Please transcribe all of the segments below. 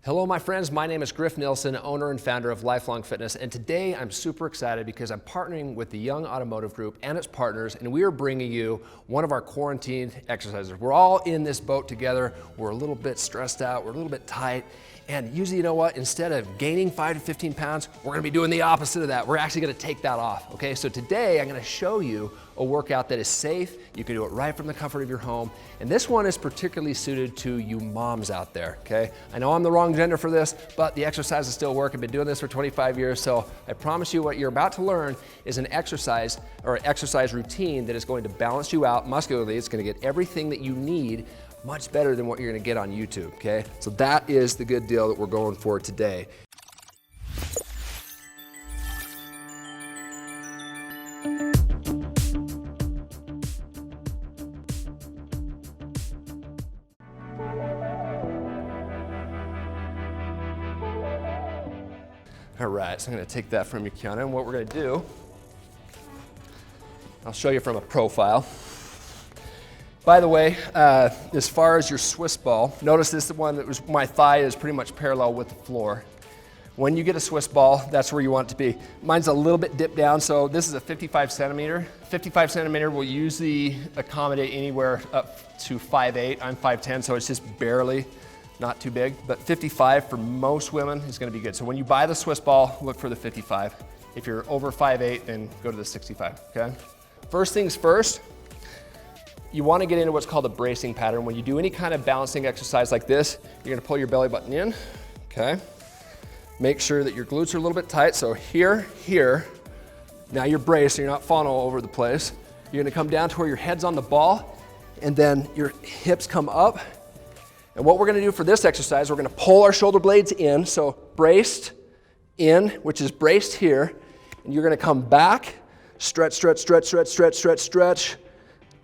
Hello, my friends. My name is Griff Nilsson, owner and founder of Lifelong Fitness, and today I'm super excited because I'm partnering with the Young Automotive Group and its partners, and we are bringing you one of our quarantine exercises. We're all in this boat together. We're a little bit stressed out. We're a little bit tight. And usually, you know what? Instead of gaining 5 to 15 pounds, we're gonna be doing the opposite of that. We're actually gonna take that off, okay? So today, I'm gonna show you a workout that is safe. You can do it right from the comfort of your home. And this one is particularly suited to you moms out there, okay? I know I'm the wrong gender for this, but the exercises still work. I've been doing this for 25 years, so I promise you what you're about to learn is an exercise or an exercise routine that is going to balance you out muscularly. It's gonna get everything that you need much better than what you're gonna get on YouTube, okay? So that is the good deal that we're going for today. All right, so I'm gonna take that from you, Kiana, and what we're gonna do, I'll show you from a profile. By the way, as far as your Swiss ball, notice this is the one that was, my thigh is pretty much parallel with the floor. When you get a Swiss ball, that's where you want it to be. Mine's a little bit dipped down, so this is a 55 centimeter. 55 centimeter will usually accommodate anywhere up to 5'8". I'm 5'10", so it's just barely, not too big. But 55 for most women is gonna be good. So when you buy the Swiss ball, look for the 55. If you're over 5'8", then go to the 65, okay? First things first, you want to get into what's called a bracing pattern. When you do any kind of balancing exercise like this, you're going to pull your belly button in, okay? Make sure that your glutes are a little bit tight. So here, here. Now you're braced, so you're not falling all over the place. You're going to come down to where your head's on the ball, and then your hips come up. And what we're going to do for this exercise, we're going to pull our shoulder blades in. So braced in, which is braced here, and you're going to come back, stretch, stretch, stretch, stretch, stretch, stretch, stretch,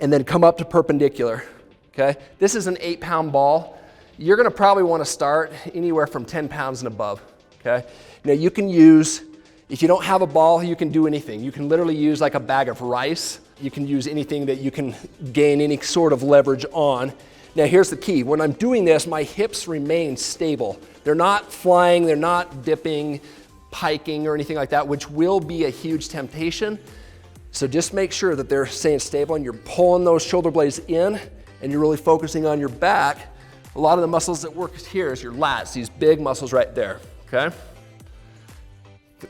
and then come up to perpendicular, okay? This is an 8-pound ball. You're gonna probably wanna start anywhere from 10 pounds and above, okay? Now you can use, if you don't have a ball, you can do anything. You can literally use like a bag of rice. You can use anything that you can gain any sort of leverage on. Now here's the key. When I'm doing this, my hips remain stable. They're not flying, they're not dipping, piking or anything like that, which will be a huge temptation. So just make sure that they're staying stable and you're pulling those shoulder blades in and you're really focusing on your back. A lot of the muscles that work here is your lats, these big muscles right there, okay?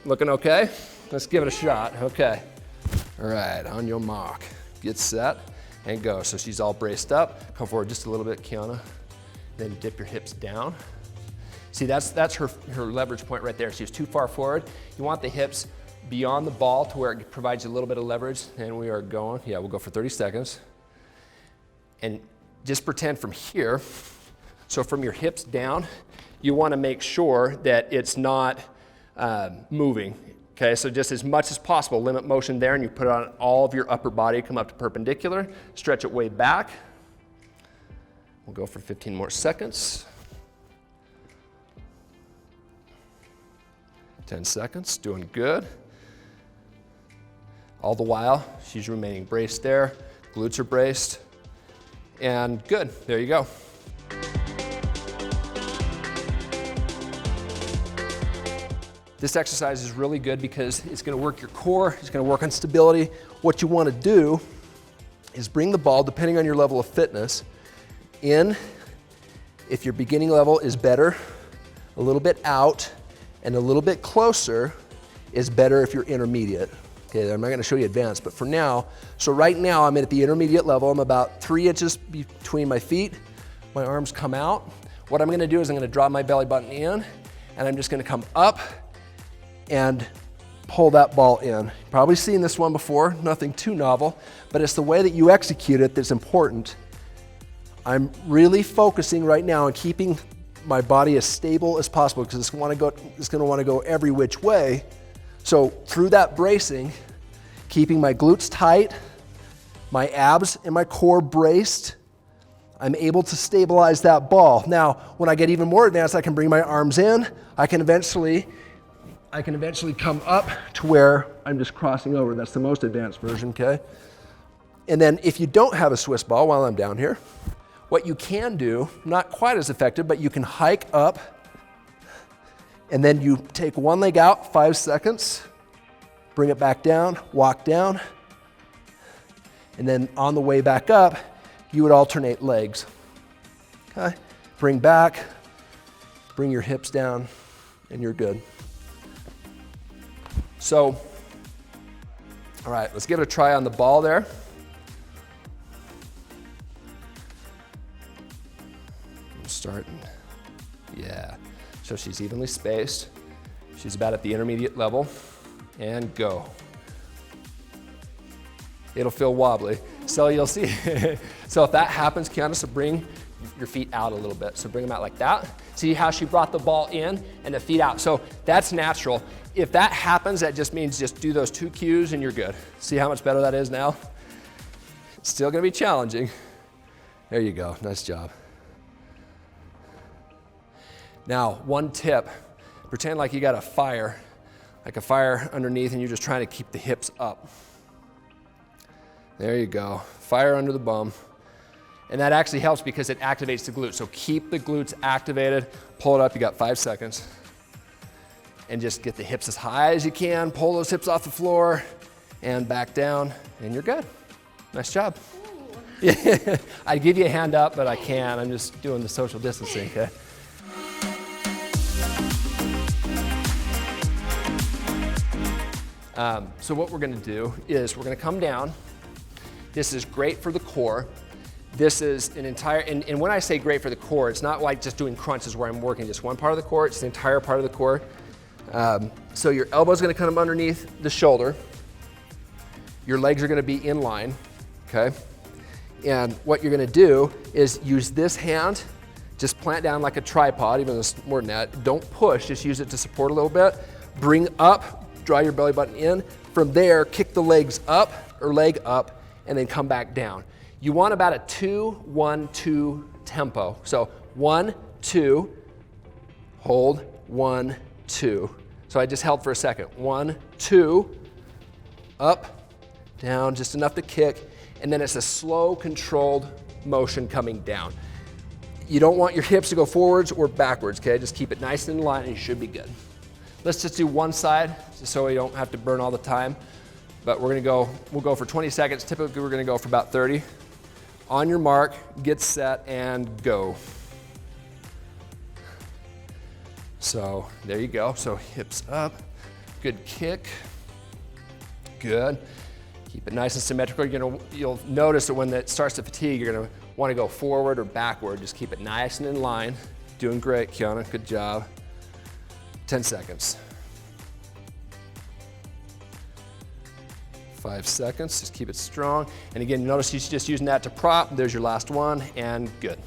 Looking okay? Let's give it a shot, okay. All right, on your mark, get set and go. So she's all braced up. Come forward just a little bit, Kiana. Then dip your hips down. See, that's her leverage point right there. She's too far forward. You want the hips beyond the ball to where it provides you a little bit of leverage, and we are going. Yeah, we'll go for 30 seconds. And just pretend from here, so from your hips down, you wanna make sure that it's not moving, okay? So just as much as possible, limit motion there, and you put it on all of your upper body, come up to perpendicular, stretch it way back. We'll go for 15 more seconds. 10 seconds, doing good. All the while, she's remaining braced there, glutes are braced, and good, there you go. This exercise is really good because it's gonna work your core, it's gonna work on stability. What you wanna do is bring the ball, depending on your level of fitness, in. If your beginning level is better, a little bit out, and a little bit closer is better if you're intermediate. Okay, I'm not gonna show you advanced, but for now, so right now I'm at the intermediate level. I'm about 3 inches between my feet. My arms come out. What I'm gonna do is I'm gonna drop my belly button in, and I'm just gonna come up and pull that ball in. You've probably seen this one before, nothing too novel, but it's the way that you execute it that's important. I'm really focusing right now on keeping my body as stable as possible because it's gonna wanna go every which way. So through that bracing, keeping my glutes tight, my abs and my core braced, I'm able to stabilize that ball. Now, when I get even more advanced, I can bring my arms in. I can eventually come up to where I'm just crossing over. That's the most advanced version, okay? And then if you don't have a Swiss ball while I'm down here, what you can do, not quite as effective, but you can hike up And then you take one leg out, 5 seconds, bring it back down, walk down, and then on the way back up, you would alternate legs. Okay? Bring back, bring your hips down, and you're good. So, all right, let's give it a try on the ball there. I'm starting, yeah. So she's evenly spaced. She's about at the intermediate level, and go. It'll feel wobbly. So you'll see, so if that happens, Kiana, so bring your feet out a little bit. So bring them out like that. See how she brought the ball in and the feet out. So that's natural. If that happens, that just means just do those 2 cues and you're good. See how much better that is now? It's still gonna be challenging. There you go, nice job. Now, one tip, pretend like you got a fire, like a fire underneath and you're just trying to keep the hips up. There you go, fire under the bum. And that actually helps because it activates the glutes. So keep the glutes activated, pull it up, you got 5 seconds. And just get the hips as high as you can, pull those hips off the floor, and back down, and you're good. Nice job. Yeah. I'd give you a hand up, but I can't. I'm just doing the social distancing, okay? So what we're gonna do is we're gonna come down. This is great for the core. This is an entire, and when I say great for the core, it's not like just doing crunches where I'm working just one part of the core, it's the entire part of the core. So your elbow's gonna come underneath the shoulder. Your legs are gonna be in line, okay? And what you're gonna do is use this hand, just plant down like a tripod, even though it's more than that. Don't push, just use it to support a little bit. Bring up, draw your belly button in. From there, kick the legs up, or leg up, and then come back down. You want about a 2-1-2 tempo. So 1, 2, hold, 1, 2. So I just held for a second. 1, 2, up, down, just enough to kick, and then it's a slow, controlled motion coming down. You don't want your hips to go forwards or backwards, okay? Just keep it nice and in line and you should be good. Let's just do one side, just so we don't have to burn all the time. But we'll go for 20 seconds. Typically we're gonna go for about 30. On your mark, get set, and go. So there you go. So hips up, good kick, good. Keep it nice and symmetrical. You'll notice that when it starts to fatigue, you're gonna wanna go forward or backward. Just keep it nice and in line. Doing great, Kiana, good job. 10 seconds. 5 seconds, just keep it strong. And again, notice she's just using that to prop. There's your last one, and good.